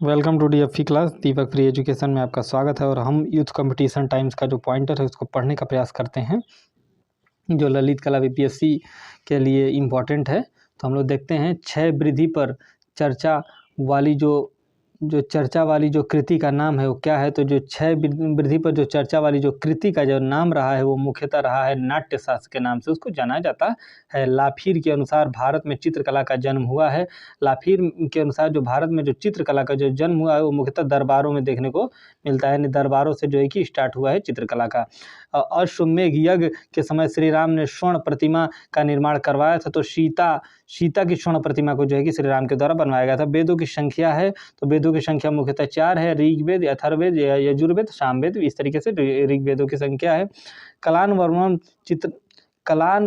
Welcome to DFE class. Deepak free education में आपका स्वागत है। और हम यूथ कंपटीशन टाइम्स का जो पॉइंटर है उसको पढ़ने का प्रयास करते हैं, जो ललित कला बीपीएससी के लिए इम्पॉर्टेंट है। तो हम लोग देखते हैं 6 वृद्धि पर चर्चा वाली जो चर्चा वाली जो कृति का नाम है वो क्या है। तो जो 6 वृद्धि पर जो चर्चा वाली जो कृति का जो नाम रहा है वो मुख्यतः रहा है नाट्यशास्त्र के नाम से उसको जाना जाता है। लाफीर के अनुसार भारत में चित्रकला का जन्म हुआ है। लाफीर के अनुसार जो भारत में जो चित्रकला का जो जन्म हुआ है वो मुख्यतः दरबारों में देखने को मिलता है। दरबारों से जो है कि स्टार्ट हुआ है चित्रकला का। अश्वमेध यज्ञ के समय श्री राम ने स्वर्ण प्रतिमा का निर्माण करवाया था। तो सीता की स्वर्ण प्रतिमा को जो है कि श्री राम के द्वारा बनवाया गया था। वेदों की संख्या है तो वेदों की संख्या मुख्यतः 4 है। ऋग्वेद, अथर्ववेद, यजुर्वेद, सामवेद, इस तरीके से ऋग्वेदों की संख्या है। कलान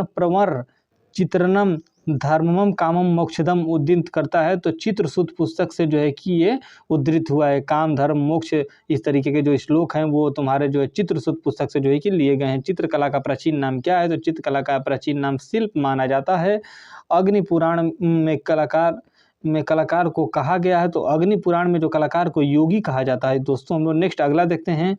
प्रवर चित्रणम धर्मम कामम मोक्षदम उद्धृत करता है। तो चित्रसूत पुस्तक से जो है कि ये उद्धृत हुआ है। काम धर्म मोक्ष इस तरीके के जो श्लोक हैं वो तुम्हारे जो है चित्रसूत पुस्तक से जो है कि लिए गए हैं। चित्रकला का प्राचीन नाम क्या है? तो चित्रकला का प्राचीन नाम शिल्प माना जाता है। अग्नि पुराण में कलाकार को कहा गया है। तो अग्नि पुराण में जो कलाकार को योगी कहा जाता है। दोस्तों हम लोग नेक्स्ट अगला देखते हैं।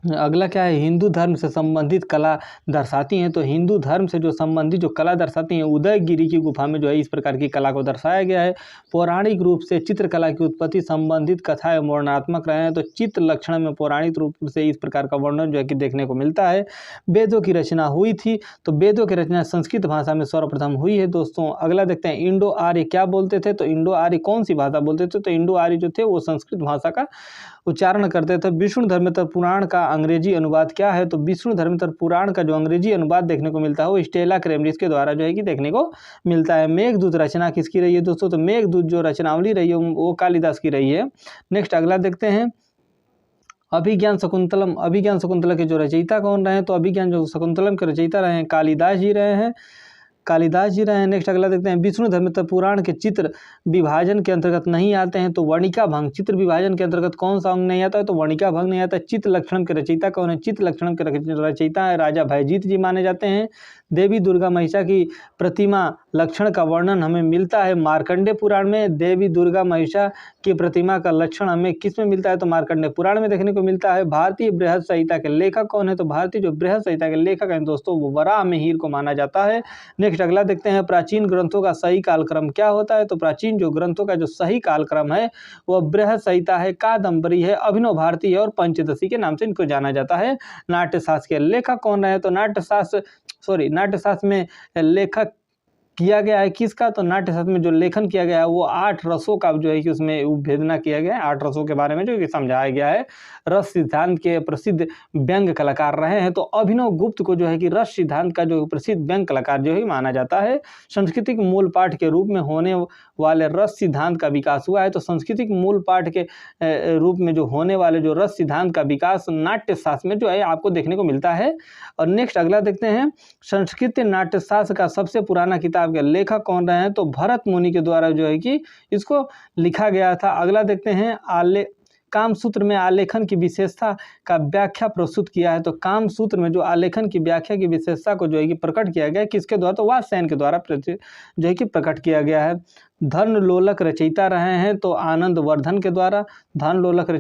अगला क्या है? हिंदू धर्म से संबंधित कला दर्शाती हैं। तो हिंदू धर्म से जो संबंधित जो कला दर्शाती हैं, उदयगिरी की गुफा में जो है इस प्रकार की कला को दर्शाया गया है। पौराणिक रूप से चित्रकला की उत्पत्ति संबंधित कथाएं वर्णनात्मक रहे हैं। तो चित्र लक्षण में पौराणिक रूप से इस प्रकार का वर्णन जो है कि देखने को मिलता है। वेदों की रचना हुई थी। तो वेदों की रचना संस्कृत भाषा में सर्वप्रथम हुई है। दोस्तों अगला देखते हैं, इंडो आर्य क्या बोलते थे? तो इंडो आर्य कौन सी भाषा बोलते थे? तो इंडो आर्य जो थे वो संस्कृत भाषा का उच्चारण करते थे। विष्णु धर्मेंद्र पुराण का अंग्रेजी अनुवाद क्या है? तो विष्णु धर्मेंद्र पुराण का जो अंग्रेजी अनुवाद देखने को मिलता है वो स्टेला कैम्ब्रिज के द्वारा जो है कि देखने को मिलता है। मेघदूत रचना किसकी रही है दोस्तों? तो मेघदूत जो रचनावली रही है वो कालिदास की रही है। नेक्स्ट अगला देखते हैं, अभिज्ञान शकुंतला के जो रचयिता कौन रहे हैं? तो अभिज्ञान जो शकुंतलम के रचयिता रहे हैं कालिदास जी रहे हैं। नेक्स्ट अगला देखते हैं, विष्णु धर्मेंद्र पुराण के चित्र विभाजन के अंतर्गत नहीं आते हैं। तो वर्णिका भंग चित्र विभाजन के अंतर्गत कौन सा अंग नहीं आता है? तो वर्णिका भंग नहीं आता है। चित्र लक्षणम के रचयिता कौन है? चित्र लक्षणम के रचयिता है राजा भयजीत जी माने जाते हैं। देवी दुर्गा महिषा की प्रतिमा लक्षण का वर्णन हमें मिलता है मार्कंडेय पुराण में। देवी दुर्गा महिषा की प्रतिमा का लक्षण हमें किस में मिलता है? तो मार्कंडेय पुराण में देखने को मिलता है। भारतीय बृहद संहिता के लेखक कौन है? तो भारतीय जो बृहद संहिता के लेखक हैं दोस्तों वो वराह मिहिर को माना जाता है। नेक्स्ट अगला देखते हैं, प्राचीन ग्रंथों का सही कालक्रम क्या होता है? तो प्राचीन जो ग्रंथों का जो सही कालक्रम है वह बृहद संहिता है, कादंबरी है, अभिनव भारती है और पंचदशी के नाम से इनको जाना जाता है। नाट्यशास्त्र के लेखक कौन रहे? तो नाट्यशास्त्र में लेखक किया गया है किसका? तो नाट्यशास्त्र में जो लेखन किया गया है वो 8 रसों का जो है कि उसमें विभेदना किया गया है। 8 रसों के बारे में जो कि समझाया गया है। रस सिद्धांत के प्रसिद्ध व्यंग्य कलाकार रहे हैं। तो अभिनव गुप्त को जो है कि रस सिद्धांत का जो प्रसिद्ध व्यंग्य कलाकार जो है माना जाता है। सांस्कृतिक मूल पाठ के रूप में होने वाले रस सिद्धांत का विकास हुआ है। तो सांस्कृतिक मूल पाठ के रूप में जो होने वाले जो रस सिद्धांत का विकास नाट्यशास्त्र में जो है आपको देखने को मिलता है। और नेक्स्ट अगला देखते हैं, संस्कृत नाट्यशास्त्र का सबसे पुराना किताब के लेखक कौन रहे हैं? तो भरत मुनि के द्वारा जो है कि इसको लिखा गया था। अगला देखते हैं, कामसूत्र में आलेखन की विशेषता का व्याख्या प्रस्तुत किया है। तो कामसूत्र में जो आलेखन की व्याख्या की विशेषता को जो है कि प्रकट किया गया है किसके द्वारा? तो वात्स्यायन के द्वारा जो है कि प्रकट किया गया है। धनलोलक रचयिता रहे हैं तो आनंद वर्धन के द्वारा। धनलोलक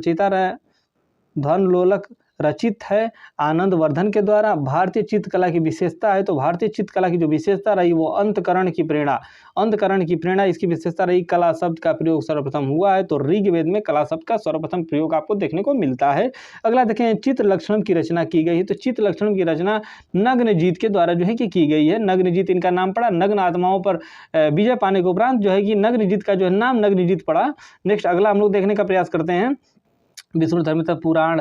रचित है आनंद वर्धन के द्वारा। भारतीय चित्रकला की विशेषता है तो भारतीय चित्रकला की जो विशेषता रही वो अंतकरण की प्रेरणा इसकी विशेषता रही। कला शब्द का प्रयोग सर्वप्रथम हुआ है। तो ऋग्वेद में कला शब्द का सर्वप्रथम प्रयोग आपको देखने को मिलता है। अगला देखें, चित्र लक्षणम की रचना की गई है। तो चित्र लक्षणम की रचना नग्नजीत के द्वारा जो है कि की गई है। नग्नजीत इनका नाम पड़ा। नग्न आत्माओं पर विजय पाने के उपरांत जो है कि नग्नजीत का जो है नाम नग्नजीत पड़ा। नेक्स्ट अगला हम लोग देखने का प्रयास करते हैं, विष्णु धर्मेंद्र पुराण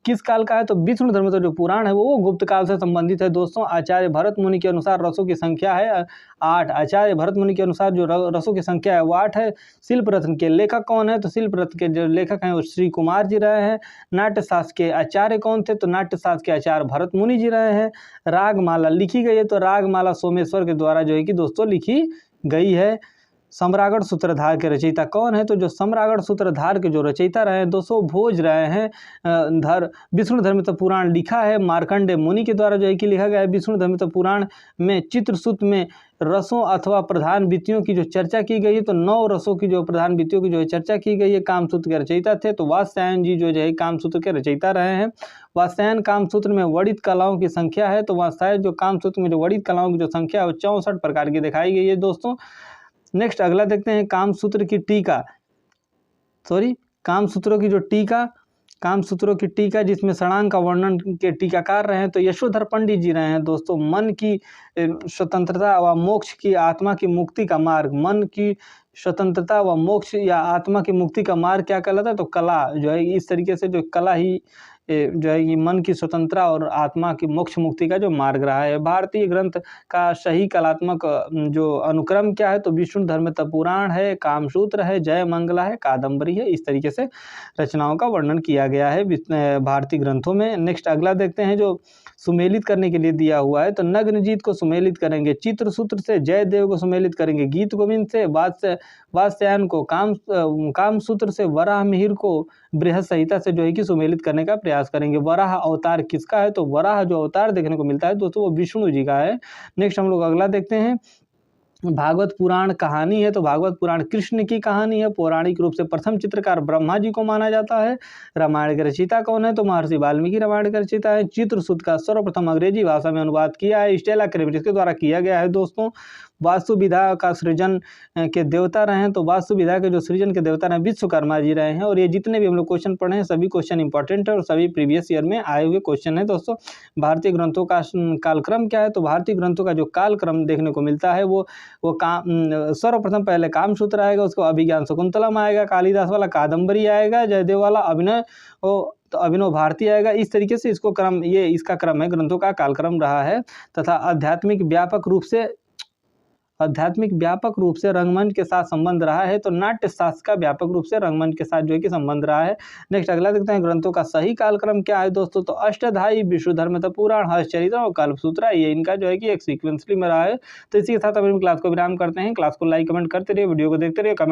किस काल का है? तो विष्णु धर्मेंद्र जो पुराण है वो गुप्त काल से संबंधित है। दोस्तों आचार्य भरत मुनि के अनुसार रसों की संख्या है 8। आचार्य भरत मुनि के अनुसार जो रसों की संख्या है वो 8 है। शिल्प रत्न के लेखक कौन है? तो शिल्प रत्न के जो लेखक हैं वो श्री कुमार जी रहे हैं। नाट्यशास्त्र के आचार्य कौन थे? तो नाट्यशास्त्र के आचार्य भरत मुनि जी रहे हैं। रागमाला लिखी गई है तो रागमाला सोमेश्वर के द्वारा जो है कि दोस्तों लिखी गई है। सम्रागढ़ सूत्रधार के रचयिता कौन है? तो जो सम्रागढ़ सूत्रधार के जो रचयिता रहे हैं दोस्तों भोज रहे हैं। विष्णु धर्मिष्ठ पुराण लिखा है मार्कंडेय मुनि के द्वारा जो है कि लिखा गया है। विष्णु धर्मिष्ठ पुराण में चित्रसूत में रसों अथवा प्रधान वित्तियों की जो चर्चा की गई है, तो 9 रसों की जो प्रधान वित्तियों की जो है चर्चा की गई है। कामसूत्र के रचयिता थे तो वात्स्यायन जी जो है कामसूत्र के रचयिता रहे हैं। वात्स्यायन कामसूत्र में वर्णित कलाओं की संख्या है, तो वात्स्यायन जो कामसूत्र में जो वर्णित कलाओं की जो संख्या है वो 64 प्रकार की दिखाई गई है दोस्तों। नेक्स्ट अगला देखते हैं कामसूत्रों की टीका जिसमें षडांग का वर्णन के टीकाकार रहे हैं तो यशोधर पंडित जी रहे हैं दोस्तों। मन की स्वतंत्रता व मोक्ष की आत्मा की मुक्ति का मार्ग, मन की स्वतंत्रता व मोक्ष या आत्मा की मुक्ति का मार्ग क्या कहलाता है? तो कला जो है इस तरीके से जो कला ही जो है ये मन की स्वतंत्रता और आत्मा की मोक्ष मुक्ति का जो मार्ग रहा है। भारतीय ग्रंथ का सही कलात्मक जो अनुक्रम क्या है? तो विष्णु धर्मिष्ठ पुराण है, कामसूत्र है, जय मंगला है, कादम्बरी है। इस तरीके से रचनाओं का वर्णन किया गया है भारतीय ग्रंथों में। नेक्स्ट अगला देखते हैं जो सुमेलित करने के लिए दिया हुआ है, तो नग्नजीत को सुमेलित करेंगे चित्रसूत्र से, जयदेव को सुमेलित करेंगे गीत गोविंद से, वात्स्यायन को कामसूत्र से, वराह मिहिर को बृहद संहिता से जो है कि सुमेलित करने का प्रयास करेंगे। वराह अवतार किसका है? तो वराह जो अवतार देखने को मिलता है दोस्तों वो विष्णु जी का है। नेक्स्ट हम लोग अगला देखते हैं भागवत पुराण कहानी है, तो भागवत पुराण कृष्ण की कहानी है। पौराणिक रूप से प्रथम चित्रकार ब्रह्मा जी को माना जाता है। रामायण के रचयिता कौन है? तो महर्षि वाल्मीकि रामायण के रचयिता है। चित्रसूत का सर्वप्रथम अंग्रेजी भाषा में अनुवाद किया है स्टेला क्रेमरिस के द्वारा किया गया है दोस्तों। वास्तु विधा का सृजन के देवता रहे हैं, तो वास्तु विधा के जो सृजन के देवता रहे विश्वकर्मा जी रहे हैं। और ये जितने भी हम लोग क्वेश्चन पढ़े हैं सभी क्वेश्चन इंपॉर्टेंट है और सभी प्रीवियस ईयर में आए हुए क्वेश्चन है दोस्तों। भारतीय ग्रंथों का कालक्रम क्या है? तो भारतीय ग्रंथों का जो कालक्रम देखने को मिलता है वो सर्वप्रथम पहले कामसूत्र आएगा, उसको अभिज्ञान शकुंतलम आएगा, कालिदास वाला कादम्बरी आएगा, जयदेव वाला तो अभिनव भारती आएगा। इस तरीके से इसको क्रम इसका क्रम है, ग्रंथों का कालक्रम रहा है। तथा आध्यात्मिक व्यापक रूप से रंगमंच के साथ संबंध रहा है, तो नाट्य शास्त्र का व्यापक रूप से रंगमंच के साथ जो है कि संबंध रहा है। नेक्स्ट अगला देखते हैं ग्रंथों का सही कालक्रम क्या है दोस्तों? तो अष्टाध्यायी, विष्णु धर्मिष्ठ पुराण, हर्षचरित्र और कल्पसूत्र ये इनका जो है कि एक सीक्वेंसली में रहा है। तो इसी के साथ अब हम क्लास को विराम करते हैं। क्लास को लाइक कमेंट करते रहिए, वीडियो को देखते रहिए, कमेंट